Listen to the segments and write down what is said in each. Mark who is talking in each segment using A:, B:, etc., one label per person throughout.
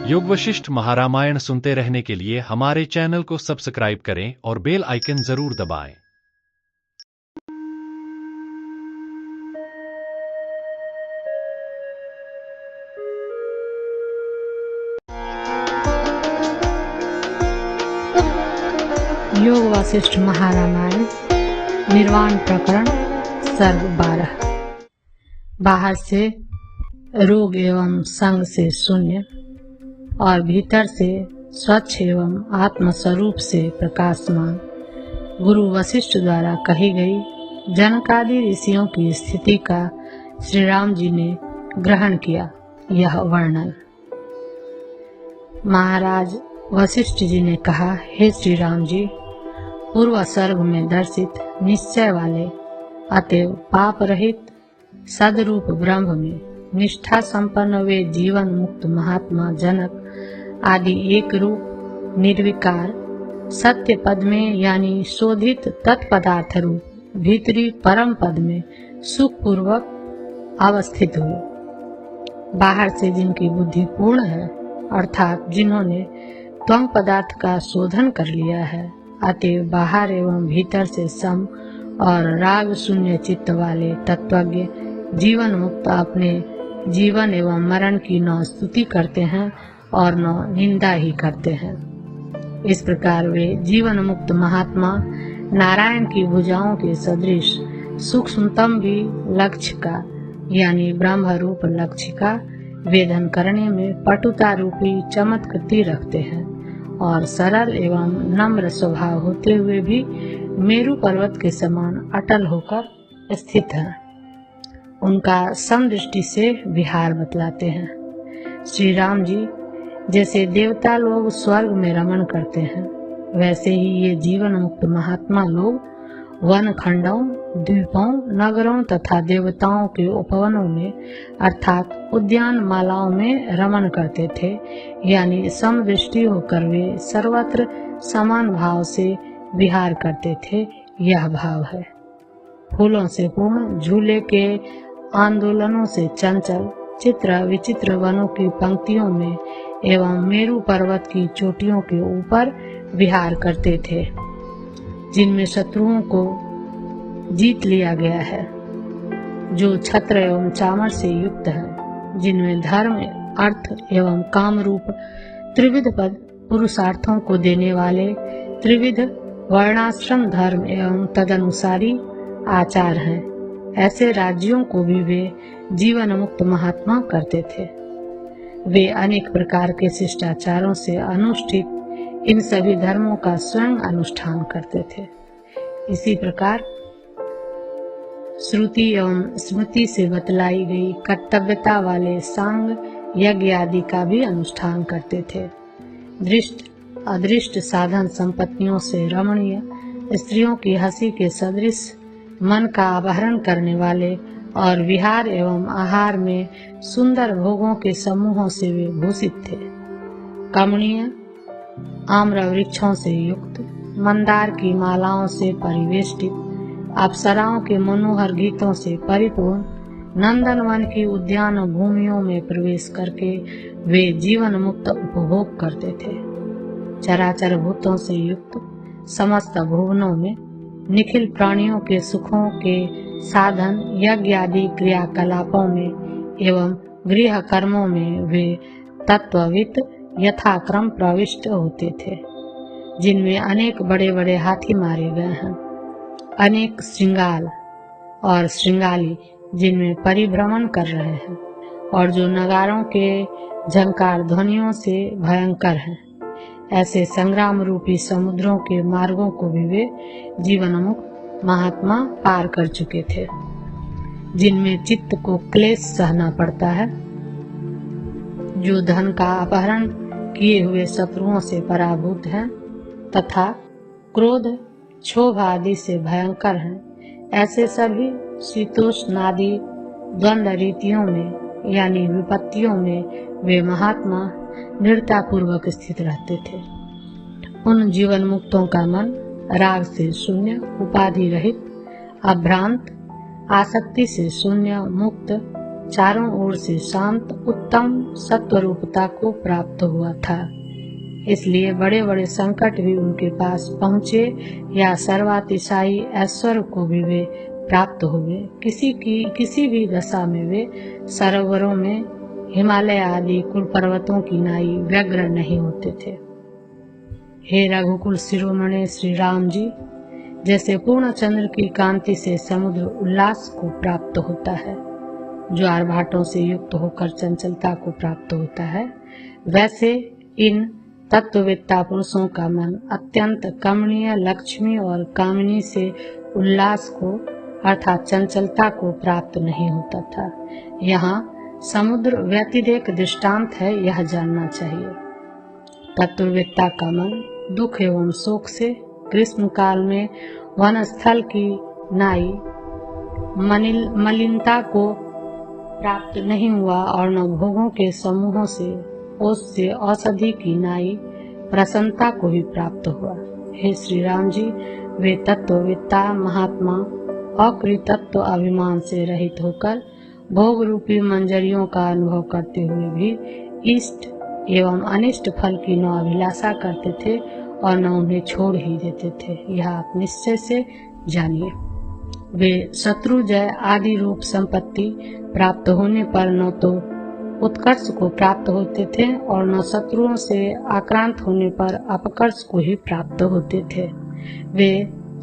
A: योग वशिष्ठ महारामायण सुनते रहने के लिए हमारे चैनल को सब्सक्राइब करें और बेल आइकन जरूर दबाएं।
B: योग वशिष्ठ महारामायण निर्वाण प्रकरण सर्ग 12। बाहर से रोग एवं संग से शून्य और भीतर से स्वच्छ एवं आत्मस्वरूप से प्रकाशमान गुरु वशिष्ठ द्वारा कही गई जनकादि ऋषियों की स्थिति का श्री राम जी ने ग्रहण किया। यह वर्णन। महाराज वशिष्ठ जी ने कहा, हे श्री राम जी, पूर्व सर्ग में दर्शित निश्चय वाले अतएव पाप रहित सदरूप ब्रह्म में निष्ठा संपन्न वे जीवन मुक्त महात्मा जनक आदि एक रूप निर्विकार सत्य पद में यानी शोधित तत्पदार्थ रूप भीतरी परम पद में सुख पूर्वक अवस्थित हुए। बाहर से जिनकी बुद्धि पूर्ण है अर्थात जिन्होंने त्वंग पदार्थ का शोधन कर लिया है, अतएव बाहर एवं भीतर से सम और राग शून्य चित्त वाले तत्वज्ञ जीवन मुक्त अपने जीवन एवं मरण की न स्तुति करते हैं और न निंदा ही करते हैं। इस प्रकार वे जीवन मुक्त महात्मा नारायण की भुजाओं के सदृश सूक्ष्मतम भी लक्ष्य का यानी ब्रह्म रूप लक्ष्य का वेदन करने में पटुता रूपी चमत्कृति रखते हैं और सरल एवं नम्र स्वभाव होते हुए भी मेरु पर्वत के समान अटल होकर स्थित हैं। उनका समदृष्टि से विहार बतलाते हैं। श्री राम जी, जैसे देवता लोग स्वर्ग में रमण करते हैं, वैसे ही ये जीवन मुक्त महात्मा लोग वन खंडों, द्वीपों, नगरों तथा देवताओं के उपवनों में अर्थात उद्यान मालाओं में रमण करते थे, यानी समदृष्टि होकर वे सर्वत्र समान भाव से विहार करते थे। यह भाव है। फूलों से पूर्ण, झूले के आंदोलनों से चंचल, चित्र विचित्र वनों की पंक्तियों में एवं मेरु पर्वत की चोटियों के ऊपर विहार करते थे, जिनमें शत्रुओं को जीत लिया गया है, जो छत्र एवं चामर से युक्त है, जिनमें धर्म, अर्थ एवं काम रूप त्रिविध पद पुरुषार्थों को देने वाले त्रिविध वर्णाश्रम धर्म एवं तदनुसारी आचार हैं। ऐसे राज्यों को भी वे जीवन मुक्त महात्मा करते थे। वे अनेक प्रकार के शिष्टाचारों से अनुष्ठित इन सभी धर्मों का स्वयं अनुष्ठान करते थे। इसी प्रकार श्रुति एवं स्मृति से बतलाई गई कर्तव्यता वाले सांग यज्ञ आदि का भी अनुष्ठान करते थे। दृष्ट अदृष्ट साधन संपत्तियों से रमणीय स्त्रियों की हंसी के सदृश मन का अपहरण करने वाले और विहार एवं आहार में सुंदर भोगों के समूहों से वे भूषित थे। कमनीय आम्र वृक्षों से युक्त, मंदार की मालाओं से परिवेष्टित, अप्सराओं के मनोहर गीतों से परिपूर्ण नंदनवन की उद्यान भूमियों में प्रवेश करके वे जीवन मुक्त उपभोग करते थे। चराचर भूतों से युक्त समस्त भुवनों में निखिल प्राणियों के सुखों के साधन यज्ञ आदि क्रियाकलापों में एवं गृह कर्मों में वे तत्ववित यथाक्रम प्रविष्ट होते थे, जिनमें अनेक बड़े बड़े हाथी मारे गए हैं, अनेक श्रृंगाल और श्रृंगाली जिनमें परिभ्रमण कर रहे हैं और जो नगारों के झंकार ध्वनियों से भयंकर हैं। ऐसे संग्राम रूपी समुद्रों के मार्गों को भी वे जीवन मुक्त महात्मा पार कर चुके थे, जिनमें चित्त को क्लेश सहना पड़ता है, जो धन का अपहरण किए हुए शत्रुओं से पराभूत हैं तथा क्रोध, क्षोभ आदि से भयंकर हैं। ऐसे सभी शीतोष्णादि द्वंद्व रीतियों में यानी विपत्तियों में वे महात्मा दृढ़ता पूर्वक स्थित रहते थे। उन जीवन मुक्तों का मन राग से शून्य, उपाधि रहित, अभ्रांत, आसक्ति से शून्य, मुक्त, चारों ओर से शांत उत्तम सत्वरूपता को प्राप्त हुआ था। इसलिए बड़े बड़े संकट भी उनके पास पहुँचे या सर्वातिशायी ऐश्वर्य को भी वे प्राप्त हुए। किसी भी दशा में वे सरोवरों में हिमालय आदि कुल पर्वतों की नाई व्यग्र नहीं होते थे। हे रघुकुल शिरोमणि श्री राम जी, जैसे पूर्ण चंद्र की कांति से समुद्र उल्लास को प्राप्त होता है, ज्वार भाटों से युक्त होकर चंचलता को प्राप्त होता है, वैसे इन तत्ववेत्ता पुरुषों का मन अत्यंत कमनीय लक्ष्मी और कामिनी से उल्लास को अर्थात चंचलता को प्राप्त नहीं होता था। यहाँ समुद्र व्यतिरेक दृष्टांत है, यह जानना चाहिए। तत्ववेत्ता का मन दुख एवं शोक से ग्रीष्म काल में वन स्थल की नाई मलिनता को प्राप्त नहीं हुआ और न भोगों के समूहों से ओस से औषधि की नाई प्रसन्नता को ही प्राप्त हुआ। हे श्री राम जी, वे तत्ववेत्ता महात्मा अकृतत्व अभिमान से रहित होकर भोग रूपी मंजरियों का अनुभव करते हुए भी इष्ट एवं अनिष्ट फल की न अभिलाषा करते थे और न उन्हें छोड़ ही देते थे। यह आप निश्चय से जानिए। वे शत्रु जय आदि रूप संपत्ति प्राप्त होने पर न तो उत्कर्ष को प्राप्त होते थे और न शत्रुओं से आक्रांत होने पर अपकर्ष को ही प्राप्त होते थे। वे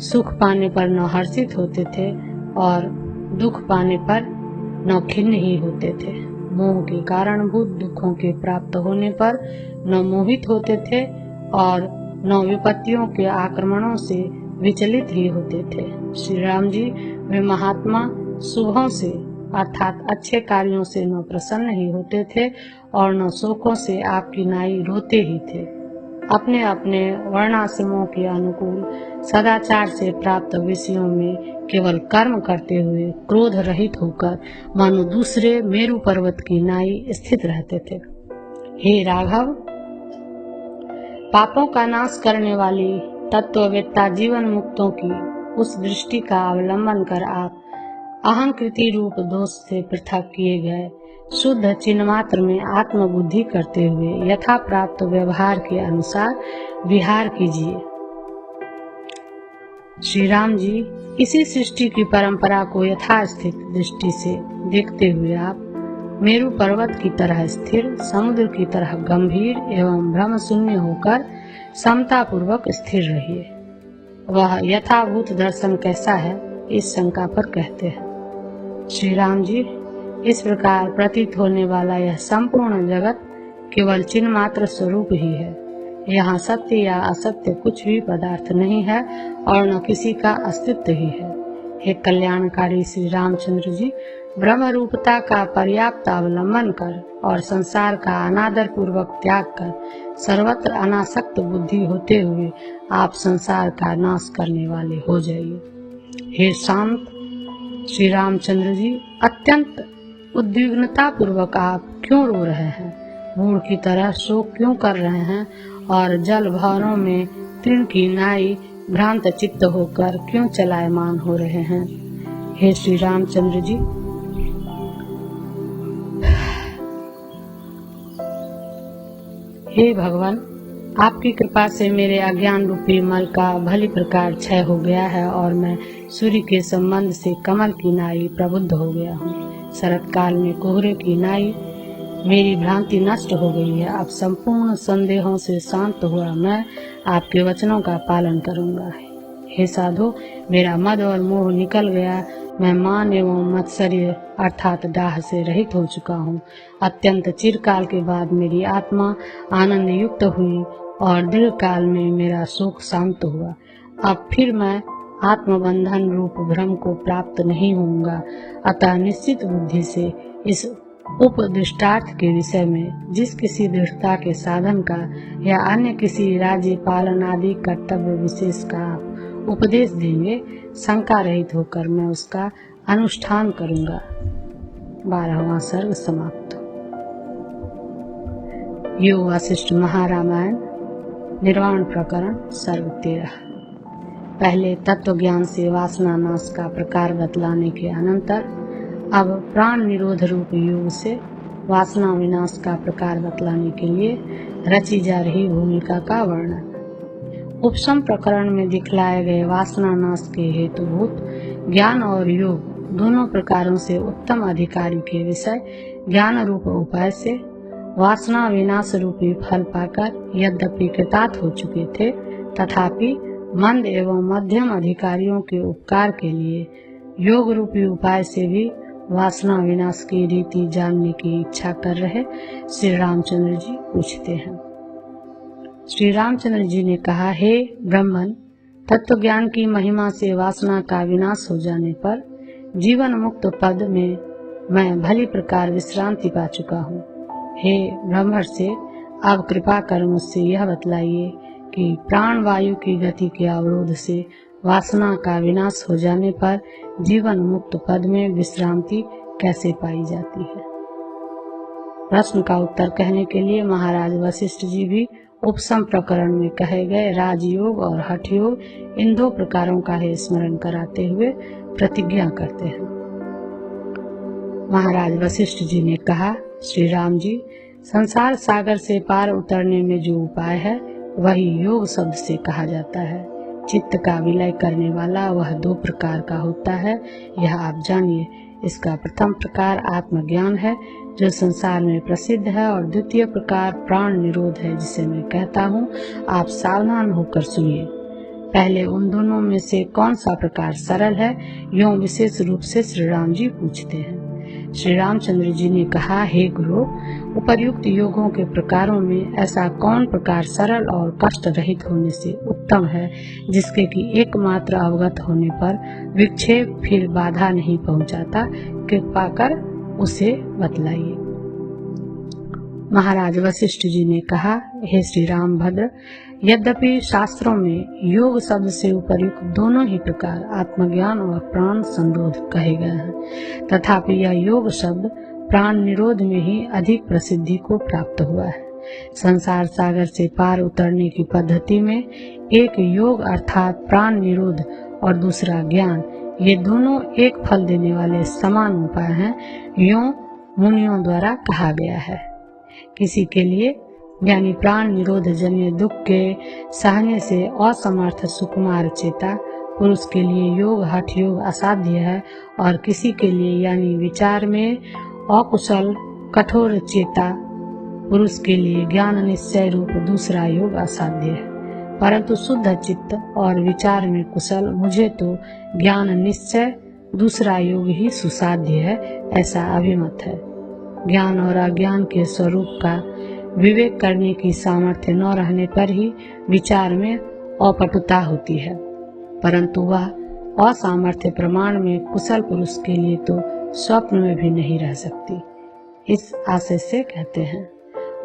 B: सुख पाने पर न हर्षित होते थे और दुख पाने पर न खिन्न ही होते थे। मोह के कारणभूत दुखों के प्राप्त होने पर न मोहित होते थे और न विपत्तियों के आक्रमणों से विचलित ही होते थे। श्री राम जी, वे महात्मा शुभों से अर्थात अच्छे कार्यों से न प्रसन्न ही होते थे और न शोकों से आपकी नाई रोते ही थे। अपने अपने वर्णाश्रमों के अनुकूल सदाचार से प्राप्त विषयों में केवल कर्म करते हुए क्रोध रहित होकर मानो दूसरे मेरु पर्वत की नाई स्थित रहते थे। हे राघव, पापों का नाश करने वाली तत्ववेत्ता जीवन मुक्तों की उस दृष्टि का अवलंबन कर आप अहंकृति रूप दोष से पृथक किए गए शुद्ध चिन्ह मात्र में आत्मबुद्धि करते हुए यथा प्राप्त व्यवहार के अनुसार विहार कीजिए। श्री राम जी, इसी सृष्टि की परंपरा को यथास्थित दृष्टि से देखते हुए आप मेरु पर्वत की तरह स्थिर, समुद्र की तरह गंभीर एवं भ्रम शून्य होकर समता पूर्वक स्थिर रहिए। वह यथाभूत दर्शन कैसा है, इस शंका पर कहते हैं। श्री राम जी, इस प्रकार प्रतीत होने वाला यह संपूर्ण जगत केवल चिन्ह मात्र स्वरूप ही है। यहाँ सत्य या असत्य कुछ भी पदार्थ नहीं है और न किसी का अस्तित्व ही है। हे कल्याणकारी श्री रामचंद्र जी, ब्रह्म रूपता का पर्याप्त अवलंबन कर और संसार का अनादर पूर्वक त्याग कर सर्वत्र अनासक्त बुद्धि होते हुए आप संसार का नाश करने वाले हो जाइए। हे शांत श्री रामचंद्र जी, अत्यंत उद्विग्नता पूर्वक आप क्यों रो रहे हैं? मूढ़ की तरह शोक क्यों कर रहे हैं और जल भंवरों में तृण की नाई भ्रांत चित्त होकर क्यों चलायमान हो रहे हैं? हे श्री रामचंद्र जी, हे भगवान, आपकी कृपा से मेरे अज्ञान रूपी मल का भली प्रकार क्षय हो गया है और मैं सूर्य के संबंध से कमल की नाई प्रबुद्ध हो गया हूँ। शरत काल में कोहरे की नाई मेरी भ्रांति नष्ट हो गई है। अब संपूर्ण संदेहों से शांत हुआ मैं आपके वचनों का पालन करूंगा। हे साधु, मेरा मद और मोह निकल गया। मैं मान एवं मत्सर्य अर्थात दाह से रहित हो चुका हूँ। अत्यंत चिरकाल के बाद मेरी आत्मा आनंद युक्त हुई और दीर्घ काल में मेरा शोक शांत हुआ। अब फिर मैं आत्मबंधन रूप भ्रम को प्राप्त नहीं होऊंगा। अतः निश्चित बुद्धि से इस उपदिष्टार्थ के विषय में जिस किसी दृढ़ता के साधन का या अन्य किसी राज्य पालन आदि कर्तव्य विशेष का आप उपदेश देंगे, शंका रहित होकर मैं उसका अनुष्ठान करूंगा। 12वां सर्ग समाप्त। योग वशिष्ठ महारामायण निर्वाण प्रकरण सर्ग 13। पहले तत्व ज्ञान से वासना नाश का प्रकार बतलाने के अनंतर अब प्राण निरोध रूप योग से वासना विनाश का प्रकार बतलाने के लिए रची जा रही भूमिका का वर्णन। उपशम प्रकरण में दिखलाए गए वासना नाश के हेतुभूत ज्ञान और योग दोनों प्रकारों से उत्तम अधिकारी के विषय ज्ञान रूप उपाय से वासना विनाश रूपी फल पाकर यद्यपि कृतार्थ हो चुके थे, तथापि मंद एवं मध्यम अधिकारियों के उपकार के लिए योग रूपी उपाय से भी वासना विनाश की रीति जानने की इच्छा कर रहे श्री रामचंद्र जी पूछते हैं। श्री रामचंद्र जी ने कहा, हे ब्राह्मण, तत्व ज्ञान की महिमा से वासना का विनाश हो जाने पर जीवन मुक्त पद में मैं भली प्रकार विश्रांति पा चुका हूँ। हे ब्रह्मर्षि, अब कृपा कर मुझसे यह बतलाइए कि प्राण वायु की गति के अवरोध से वासना का विनाश हो जाने पर जीवन मुक्त पद में विश्रांति कैसे पाई जाती है। प्रश्न का उत्तर कहने के लिए महाराज वशिष्ठ जी भी उपशम प्रकरण में कहे गए राजयोग और हठ योग इन दो प्रकारों का ही स्मरण कराते हुए प्रतिज्ञा करते हैं। महाराज वशिष्ठ जी ने कहा, श्री राम जी, संसार सागर से पार उतरने में जो उपाय है वही योग शब्द से कहा जाता है। चित्त का विलय करने वाला वह दो प्रकार का होता है, यह आप जानिए। इसका प्रथम प्रकार आत्मज्ञान है जो संसार में प्रसिद्ध है, और द्वितीय प्रकार प्राण निरोध है जिसे मैं कहता हूँ। आप सावधान होकर सुनिए। पहले उन दोनों में से कौन सा प्रकार सरल है, यूं विशेष रूप से श्री राम जी पूछते हैं। श्री रामचंद्र जी ने कहा, हे गुरु, उपर्युक्त योगों के प्रकारों में ऐसा कौन प्रकार सरल और कष्ट रहित होने से उत्तम है जिसके कि एकमात्र अवगत होने पर विक्षेप फिर बाधा नहीं पहुंचाता? कृपा कर उसे बतलाइए। महाराज वशिष्ठ जी ने कहा, हे श्री राम भद्र, यद्यपि शास्त्रों में योग शब्द से उपर्युक्त दोनों ही प्रकार आत्मज्ञान और प्राण संरोध कहे गए हैं, तथापि यह योग शब्द प्राण निरोध में ही अधिक प्रसिद्धि को प्राप्त हुआ है। संसार सागर से पार उतरने की पद्धति में एक योग अर्थात प्राण निरोध और दूसरा ज्ञान, ये दोनों एक फल देने वाले समान उपाय हैं, यूं मुनियों द्वारा कहा गया है। किसी के लिए यानी प्राण निरोध जन्य दुख के सहने से असमर्थ सुकुमार चेता पुरुष के लिए योग हठ योग असाध्य है, और किसी के लिए यानी विचार में अकुशल कठोर चेता पुरुष के लिए ज्ञान निश्चय रूप दूसरा योग असाध्य है। परंतु शुद्ध चित्त और विचार में कुशल मुझे तो ज्ञान निश्चय दूसरा योग ही सुसाध्य है, ऐसा अभिमत है। ज्ञान और अज्ञान के स्वरूप का विवेक करने की सामर्थ्य न रहने पर ही विचार में अपटुता होती है, परंतु वह असामर्थ्य प्रमाण में कुशल पुरुष के लिए तो स्वप्न में भी नहीं रह सकती। इस आशय से कहते हैं,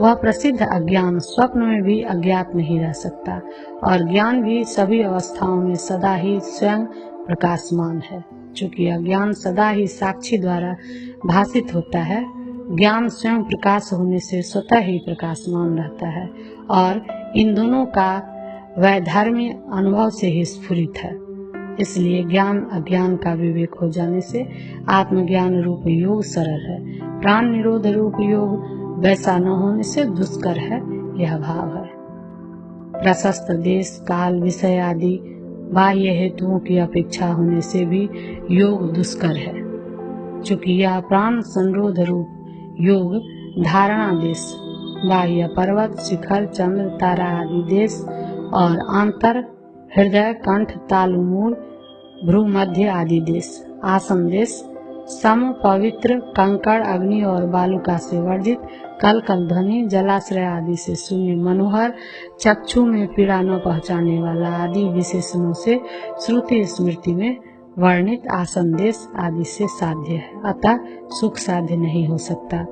B: वह प्रसिद्ध अज्ञान स्वप्न में भी अज्ञात नहीं रह सकता, और ज्ञान भी सभी अवस्थाओं में सदा ही स्वयं प्रकाशमान है। चूंकि अज्ञान सदा ही साक्षी द्वारा भाषित होता है, ज्ञान स्वयं प्रकाश होने से स्वतः ही प्रकाशमान रहता है, और इन दोनों का वैधर्म्य अनुभव से ही स्फुरित है। इसलिए ज्ञान अज्ञान का विवेक हो जाने से आत्मज्ञान रूप योग सरल है, प्राण निरोध रूप योग वैसा न होने से दुष्कर है, यह भाव है। प्रशस्त देश काल विषय आदि बाह्य हेतुओं की अपेक्षा होने से भी योग दुष्कर है। चूंकि यह प्राण संरोध रूप योग धारणा देश, बाह्य पर्वत शिखर चंद्र तारा आदि देश और आंतर हृदय कंठ तालु मूल भ्रू मध्य आदि देश, आसन देश, सम पवित्र कंकड़ अग्नि और बालुका से वर्जित, कल कल ध्वनि जलाश्रय आदि से शून्य, मनोहर चक्षु में पीड़ा न पहुँचाने वाला आदि विशेषणों से श्रुति स्मृति में वर्णित आसन देश आदि से साध्य है, अतः सुख साध्य नहीं हो सकता।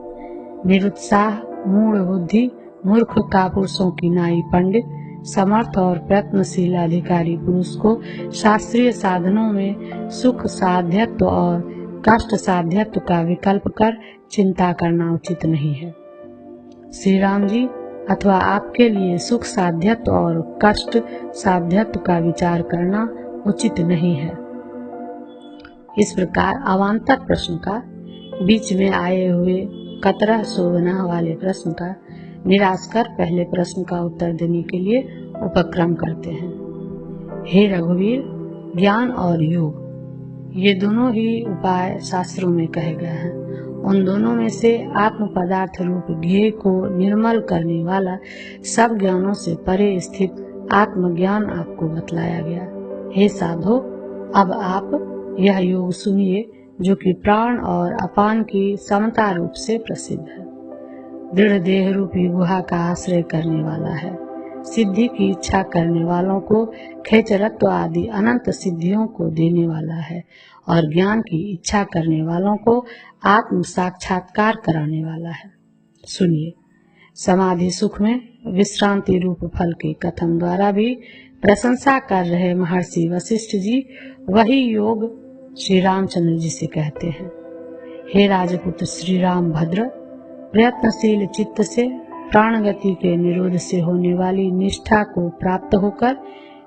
B: निरुत्साह मूढ़ बुद्धि मूर्ख कापुरुषों की नाई पंडित समर्थ और प्रयत्नशील अधिकारी पुरुष को शास्त्रीय साधनों में सुख साध्यत्व और कष्ट साध्यत्व का विकल्प कर चिंता करना उचित नहीं है। श्री राम जी अथवा आपके लिए सुख साध्यत्व और कष्ट साध्यत्व का विचार करना उचित नहीं है। इस प्रकार अवान्तर प्रश्न का बीच में आए हुए कतरा शोभना वाले प्रश्न का निराश कर पहले प्रश्न का उत्तर देने के लिए उपक्रम करते हैं। हे रघुवीर, ज्ञान और योग ये दोनों ही उपाय शास्त्रों में कहे गए हैं। उन दोनों में से आत्म पदार्थ रूप ज्ञेय को निर्मल करने वाला सब ज्ञानों से परे स्थित आत्मज्ञान आपको बतलाया गया। हे साधो, अब आप यह योग सुनिए जो कि प्राण और अपान की समता रूप से प्रसिद्ध है। दृढ़ देह रूपी गुहा का आश्रय करने वाला है। सिद्धि की इच्छा करने वालों को खेचरत्व आदि अनंत सिद्धियों को देने वाला है और ज्ञान की इच्छा करने वालों को आत्म साक्षात्कार कराने वाला है। सुनिए, समाधि सुख में विश्रांति रूप फल के कथन द्वारा भी प्रशंसा कर रहे महर्षि वशिष्ठ जी वही योग श्री रामचंद्र जी से कहते हैं। हे राजपुत्र श्री राम भद्र, प्रयत्नशील चित्त से प्राण गति के निरोध से होने वाली निष्ठा को प्राप्त होकर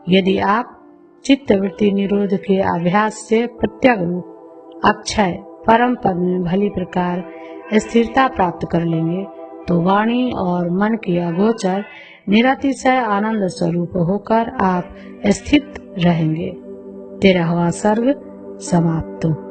B: यदि आप चित्तवृत्ति निरोध के अभ्यास से प्रत्यग रूप अक्षय परम पद में भली प्रकार स्थिरता प्राप्त कर लेंगे तो वाणी और मन की अगोचर निरतिशय आनंद स्वरूप होकर आप स्थित रहेंगे। 13वां सर्ग समाप्त।